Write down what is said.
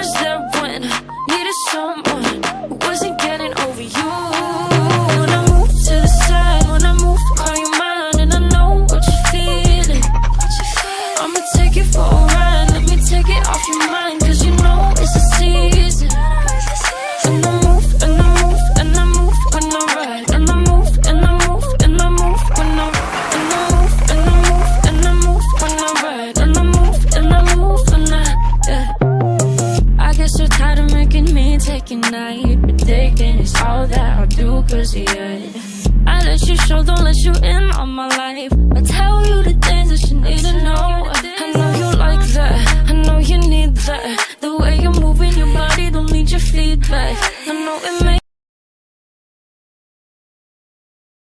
was there when I needed someone who wasn't getting over you. When I move to the side, when I move, call you mine, and I know what you're feeling. I'ma take it for a ride, let me take it off your mind, cause you know it's a season. And I move, and I move, and I move when I ride, and I move, and I move, and I move when I ride, and I move, and I move, and I move when I ride, and I move, and I move when I, yeah. I get so tired of making me take a night, but taking is all that I do, cause yeah. I let you show, don't let you in on my life. I tell you the things that you need to know. I know you like that, I know you need that. The way you're moving your body, don't need your feedback. I know it makes